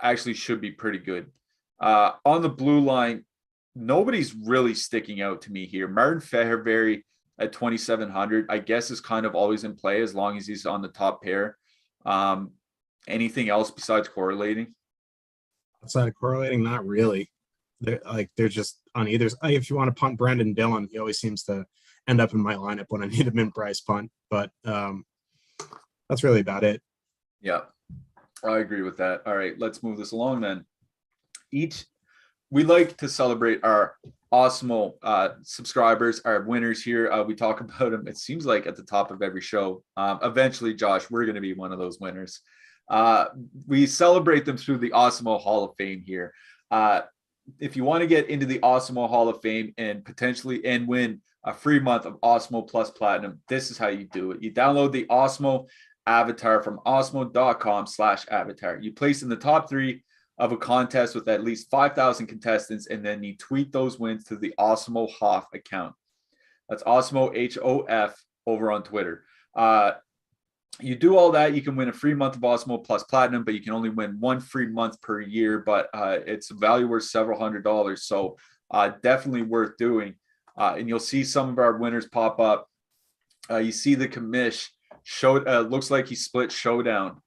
actually should be pretty good. On the blue line, nobody's really sticking out to me here. Martin Fehervary at 2,700, I guess, is kind of always in play as long as he's on the top pair. Anything else besides correlating? Outside of correlating, not really. They're just on either. If you want to punt Brandon Dillon, he always seems to end up in my lineup when I need a mint price punt. But that's really about it. Yeah, I agree with that. All right, let's move this along then. We like to celebrate our Awesemo subscribers, our winners here. We talk about them, it seems like, at the top of every show. Eventually, Josh, we're going to be one of those winners. We celebrate them through the Awesemo Hall of Fame here. If you want to get into the Awesemo Hall of Fame and potentially win a free month of Awesemo Plus Platinum, this is how you do it. You download the Awesemo avatar from awesemo.com/avatar. You place in the top 3 of a contest with at least 5,000 contestants, and then you tweet those wins to the Awesemo Hoff account. That's Awesemo HOF over on Twitter. You do all that, you can win a free month of Awesemo Plus Platinum, but you can only win one free month per year, but it's a value worth several $100s. So definitely worth doing. And you'll see some of our winners pop up. You see the commish looks like he split Showdown.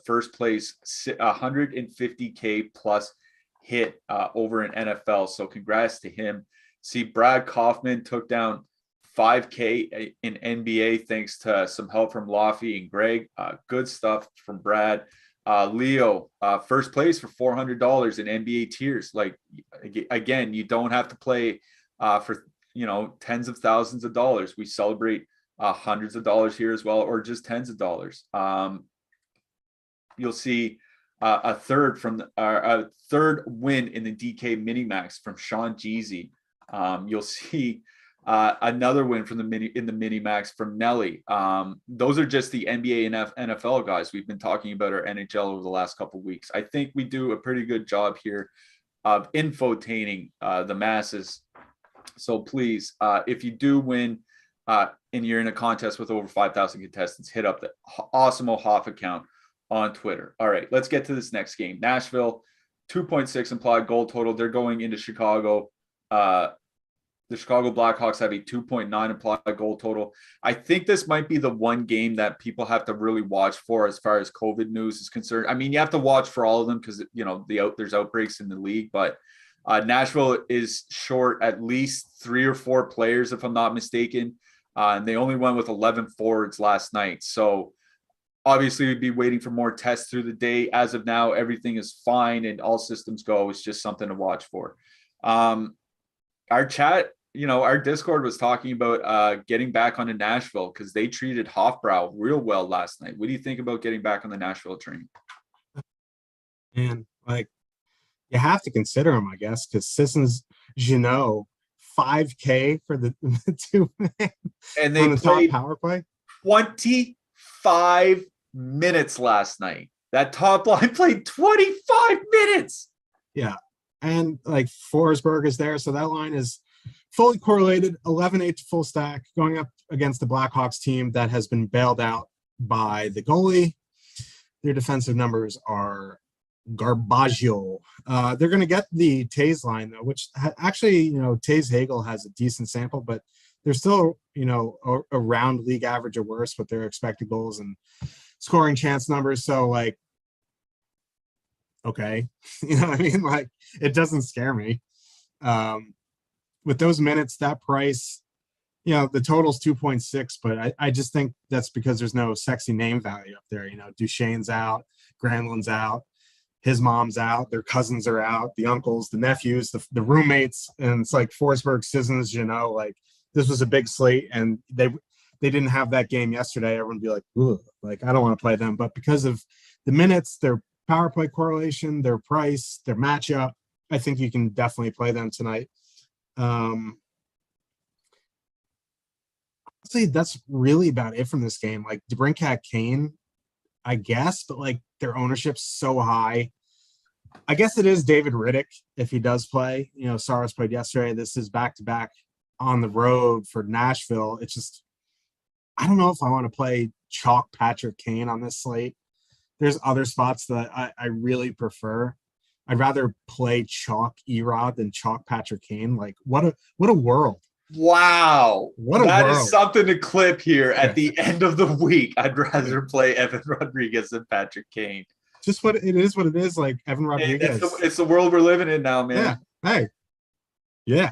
First place, 150K plus hit over in NFL. So congrats to him. See, Brad Kaufman took down 5K in NBA thanks to some help from Laffy and Greg. Good stuff from Brad. Leo, first place for $400 in NBA tiers. Like, again, you don't have to play for, you know, tens of thousands of dollars. We celebrate hundreds of dollars here as well, or just tens of dollars. You'll see a third win in the DK mini max from Sean Jeezy. You'll see another win from the mini max from Nelly. Those are just the NBA and NFL guys. We've been talking about our NHL over the last couple of weeks. I think we do a pretty good job here of infotaining the masses. So please, if you do win and you're in a contest with over 5,000 contestants, hit up the Awesemo Hoff account on Twitter. All right, let's get to this next game. Nashville, 2.6 implied goal total. They're going into Chicago. The Chicago Blackhawks have a 2.9 implied goal total. I think this might be the one game that people have to really watch for as far as COVID news is concerned. I mean, you have to watch for all of them because, you know, there's outbreaks in the league, but Nashville is short at least 3 or 4 players, if I'm not mistaken. And they only went with 11 forwards last night. So obviously we'd be waiting for more tests through the day. As of now, everything is fine and all systems go. It's just something to watch for. Our chat, you know, our Discord was talking about getting back onto Nashville because they treated Hofbrau real well last night. What do you think about getting back on the Nashville train? And like, you have to consider him, I guess, because Sissons, Jeannot, 5K for the 2 man and they on the played top power play. 25 minutes last night. That top line played 25 minutes. Yeah. And like Forsberg is there. So that line is fully correlated, 11-8 to full stack, going up against the Blackhawks team that has been bailed out by the goalie. Their defensive numbers are Garbaggio. They're going to get the Taze line, though, which actually, you know, Taze Hagel has a decent sample, but they're still, you know, around league average or worse with their expected goals and scoring chance numbers. So, like, okay, you know what I mean? Like, it doesn't scare me. With those minutes, that price, you know, the total's 2.6, but I just think that's because there's no sexy name value up there. You know, Duchesne's out, Granlund's out, his mom's out, their cousins are out, the uncles, the nephews, the roommates, and it's like Forsberg, Sissons, you know, like this was a big slate, and they didn't have that game yesterday. Everyone would be like, ooh, like I don't want to play them, but because of the minutes, their power play correlation, their price, their matchup, I think you can definitely play them tonight. Honestly, that's really about it from this game. Like DeBrincat, Kane, I guess, but like their ownership's so high. I guess it is David Riddick if he does play. You know, Saros played yesterday. This is back-to-back on the road for Nashville. It's just, I don't know if I want to play chalk Patrick Kane on this slate. There's other spots that I really prefer. I'd rather play chalk Erod than chalk Patrick Kane. Like what a world. Wow. What a that world. Is something to clip here at the end of the week. I'd rather play Evan Rodriguez than Patrick Kane. Just what it is, like Evan Rodriguez. It's the world we're living in now, man. Yeah. Hey. Yeah.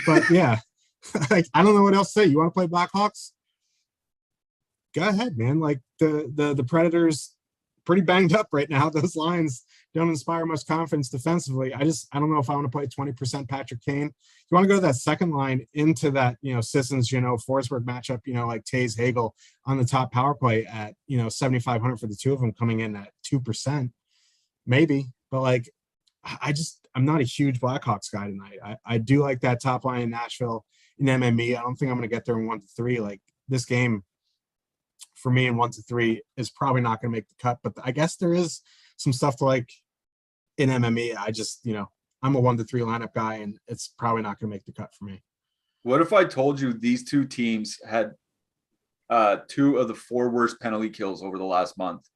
But yeah. Like, I don't know what else to say. You want to play Blackhawks? Go ahead, man. Like the Predators pretty banged up right now. Those lines don't inspire much confidence defensively. I don't know if I want to play 20% Patrick Kane. You want to go to that second line into that, you know, Sissons, you know, Forsberg matchup, you know, like Taze Hagel on the top power play at, you know, 7,500 for the two of them coming in at 2%, maybe. But like, I'm not a huge Blackhawks guy tonight. I do like that top line in Nashville in MME. I don't think I'm going to get there in 1-3. Like this game for me in 1-3 is probably not going to make the cut, but I guess there is some stuff to like in MME. I just, you know, I'm a 1-3 lineup guy, and it's probably not going to make the cut for me. What if I told you these two teams had 2 of the 4 worst penalty kills over the last month?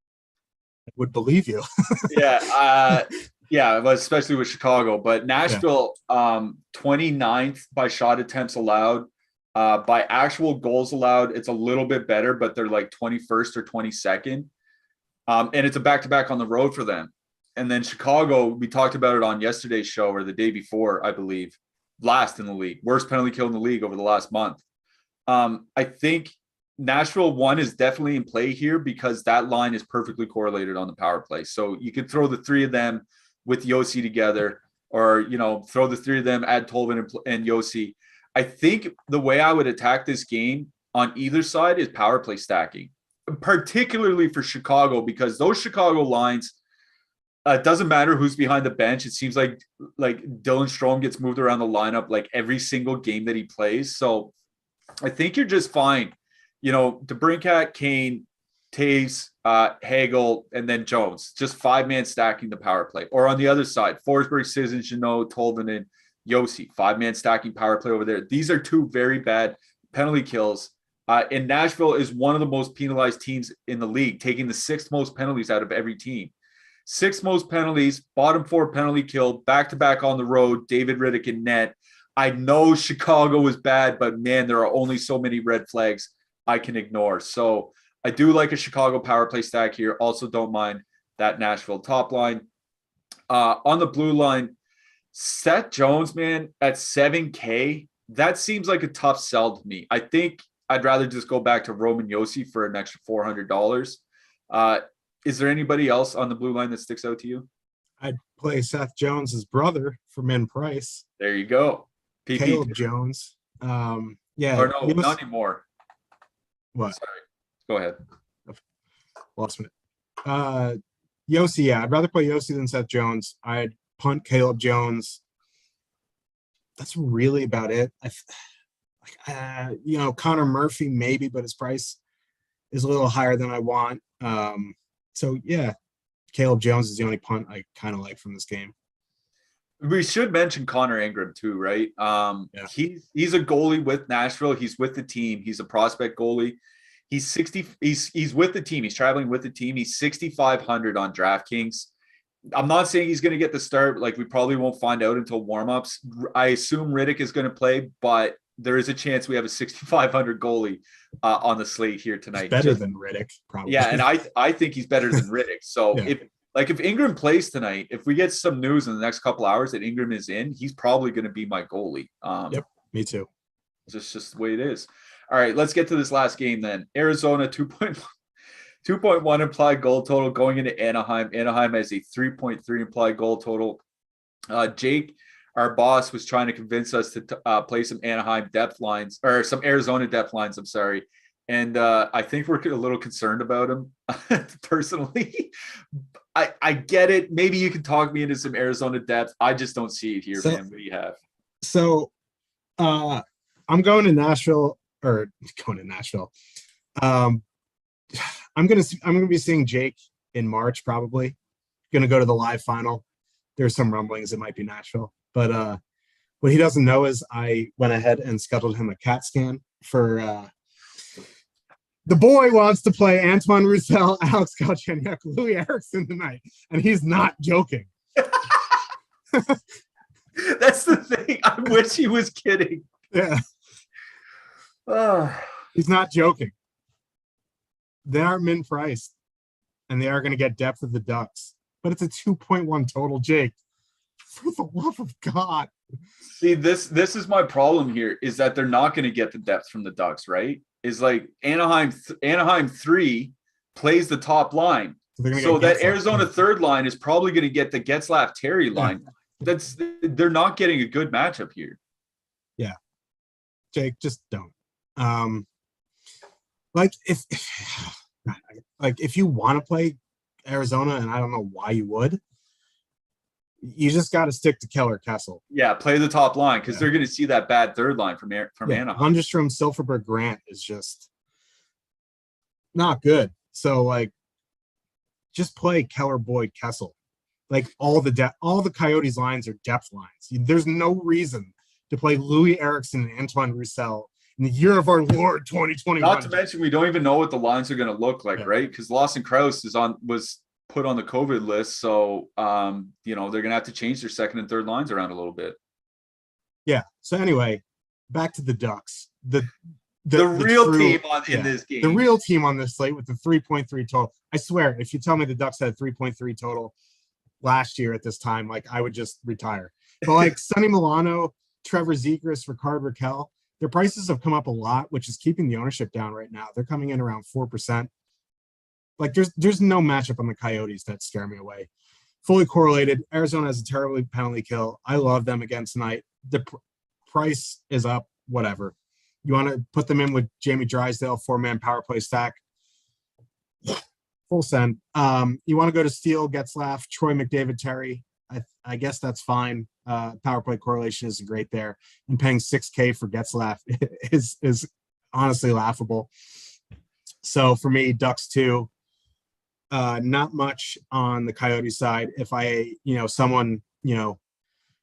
I would believe you. Yeah. Yeah, especially with Chicago, but Nashville, 29th by shot attempts allowed. By actual goals allowed, it's a little bit better, but they're like 21st or 22nd. And it's a back-to-back on the road for them. And then Chicago, we talked about it on yesterday's show or the day before, I believe, last in the league, worst penalty kill in the league over the last month. I think Nashville 1 is definitely in play here because that line is perfectly correlated on the power play. So you could throw the 3 of them with Yossi together, or, you know, throw the 3 of them, add Tolvin and Yossi. I think the way I would attack this game on either side is power play stacking, particularly for Chicago, because those Chicago lines It doesn't matter who's behind the bench. It seems like Dylan Strome gets moved around the lineup like every single game that he plays. So I think you're just fine. DeBrincat, Kane, Taves, Hagel, and then Jones. Just 5-man stacking the power play. Or on the other side, Forsberg, Sisson, Jeannot, Tolvanen, Yossi. 5-man stacking power play over there. These are two very bad penalty kills. And Nashville is one of the most penalized teams in the league, taking the 6th most penalties out of every team. 6th most penalties, bottom 4 penalty kill, back-to-back on the road, David Rittich in net. I know Chicago was bad, but man, there are only so many red flags I can ignore. So I do like a Chicago power play stack here. Also don't mind that Nashville top line. On the blue line, Seth Jones, man, at $7K, that seems like a tough sell to me. I think I'd rather just go back to Roman Josi for an extra $400. Is there anybody else on the blue line that sticks out to you? I'd play Seth Jones's brother for min price. There you go. PP. Caleb Jones. Yeah. Or no, not anymore. What? Sorry. Go ahead. Lost me. Yossi, yeah. I'd rather play Yossi than Seth Jones. I'd punt Caleb Jones. That's really about it. Connor Murphy maybe, but his price is a little higher than I want. So yeah, Caleb Jones is the only punt I kind of like from this game. We should mention Connor Ingram too, right? Yeah. He's a goalie with Nashville. He's with the team. He's a prospect goalie. He's 60. He's with the team. He's traveling with the team. He's 6,500 on DraftKings. I'm not saying he's going to get the start. Like, we probably won't find out until warmups. I assume Rittich is going to play, but there is a chance we have a 6,500 goalie on the slate here tonight. Better than Rittich, probably. Yeah, and I think he's better than Rittich. So Yeah. if Ingram plays tonight, if we get some news in the next couple hours that Ingram is in, he's probably going to be my goalie. Yep, me too. It's just the way it is. All right, let's get to this last game then. Arizona 2.1 implied goal total going into Anaheim. Anaheim has a 3.3 implied goal total. Jake, our boss, was trying to convince us to play some Anaheim depth lines, or some Arizona depth lines, I'm sorry. And I think we're a little concerned about him personally. I get it. Maybe you can talk me into some Arizona depth. I just don't see it here, man. What do you have? So I'm going to Nashville. I'm gonna be seeing Jake in March, probably. Gonna go to the live final. There's some rumblings it might be Nashville. But what he doesn't know is I went ahead and scheduled him a CAT scan for the boy wants to play Antoine Roussel, Alex Galchenyuk, Louis Eriksson tonight, and he's not joking. That's the thing. I wish he was kidding. Yeah. He's not joking. They are min priced, and they are going to get depth of the Ducks, but it's a 2.1 total, Jake. For the love of God. See, this is my problem here, is that they're not going to get the depth from the Ducks, right? Is like Anaheim 3 plays the top line. So that Arizona third line is probably going to get the Getzlaf Terry line. Yeah. They're not getting a good matchup here. Yeah. Jake, just don't. If you want to play Arizona, and I don't know why you would, you just got to stick to Keller Kessel. Yeah, play the top line, because they're going to see that bad third line from Anaheim. Lundstrom, Silfverberg, Grant is just not good. So just play Keller, Boyd, Kessel. All the Coyotes lines are depth lines. There's no reason to play Louis Eriksson and Antoine Roussel in the year of our Lord 2021. Not to mention, we don't even know what the lines are going to look like, right? Because Lawson Krause was put on the COVID list, so they're going to have to change their second and third lines around a little bit. Yeah. So anyway, back to the Ducks. The real team in this game. The real team on this slate with the 3.3 total. I swear, if you tell me the Ducks had 3.3 total last year at this time, I would just retire. But Sonny Milano, Trevor Zegras, Ricard Raquel, their prices have come up a lot, which is keeping the ownership down right now. They're coming in around 4%. There's no matchup on the Coyotes that scare me away. Fully correlated. Arizona has a terrible penalty kill. I love them again tonight. The price is up, whatever. You want to put them in with Jamie Drysdale, 4-man power play stack? Full send. You want to go to Steele, Getzlaff, Troy McDavid, Terry. I guess that's fine. Power play correlation isn't great there. And paying $6K for Getzlaff is honestly laughable. So for me, Ducks 2. Not much on the Coyote side. If someone,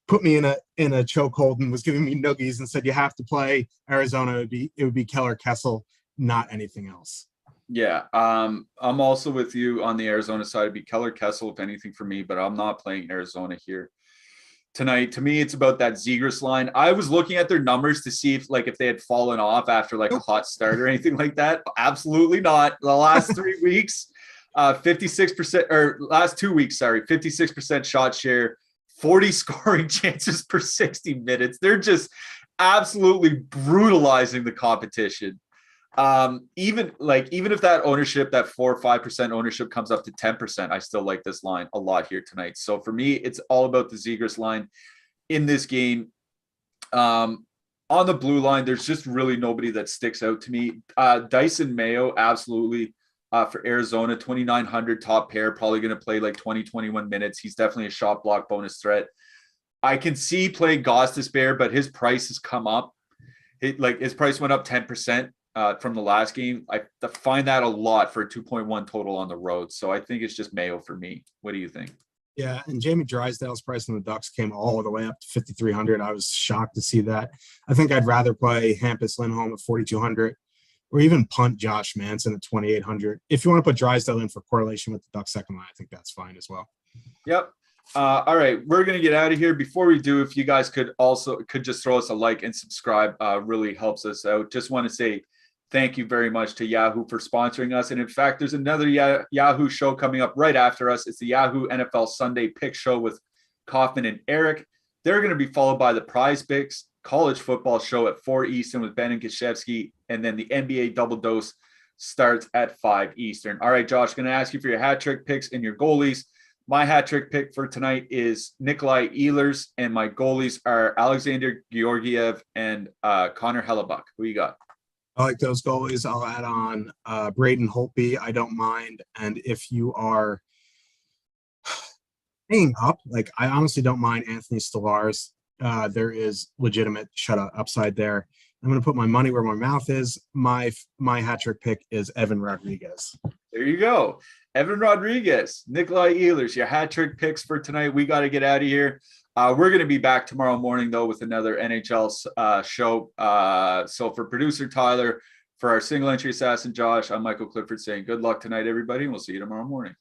put me in a chokehold and was giving me noogies and said you have to play Arizona, it would be Keller Kessel, not anything else. Yeah, I'm also with you on the Arizona side. It'd be Keller Kessel, if anything, for me, but I'm not playing Arizona here tonight. To me, it's about that Zegras line. I was looking at their numbers to see if they had fallen off after a hot start or anything like that. Absolutely not. The last 3 weeks, 56%, or last 2 weeks, 56% shot share, 40 scoring chances per 60 minutes. They're just absolutely brutalizing the competition. Even if that ownership, that 4 or 5% ownership comes up to 10%, I still like this line a lot here tonight. So for me, it's all about the Zegras line in this game. On the blue line, there's just really nobody that sticks out to me. Dyson Mayo, absolutely, for Arizona, 2,900 top pair, probably going to play 20, 21 minutes. He's definitely a shot block bonus threat. I can see playing Gostisbehere, but his price has come up. His price went up 10%. From the last game. I find that a lot for a 2.1 total on the road. So I think it's just Mayo for me. What do you think? Yeah, and Jamie Drysdale's price on the Ducks came all the way up to 5,300. I was shocked to see that. I think I'd rather play Hampus Lindholm at 4,200 or even punt Josh Manson at 2,800. If you want to put Drysdale in for correlation with the Ducks second line, I think that's fine as well. Yep. All right, we're going to get out of here. Before we do, if you guys could just throw us a like and subscribe, really helps us out. Just want to say thank you very much to Yahoo for sponsoring us. And in fact, there's another Yahoo show coming up right after us. It's the Yahoo NFL Sunday Pick Show with Kaufman and Eric. They're going to be followed by the Prize Picks college football show at 4 Eastern with Ben and Gashevsky. And then the NBA Double Dose starts at 5 Eastern. All right, Josh, going to ask you for your hat trick picks and your goalies. My hat trick pick for tonight is Nikolai Ehlers, and my goalies are Alexander Georgiev and Connor Hellebuck. Who you got? I like those goalies. I'll add on Braden Holtby. I don't mind. And if you are paying up, I honestly don't mind Anthony Stolarz. There is legitimate shutout upside there. I'm going to put my money where my mouth is. My hat trick pick is Evan Rodriguez. There you go. Evan Rodriguez, Nikolai Ehlers, your hat trick picks for tonight. We got to get out of here. We're going to be back tomorrow morning, though, with another NHL show. So for producer Tyler, for our single entry assassin Josh, I'm Michael Clifford saying good luck tonight, everybody, and we'll see you tomorrow morning.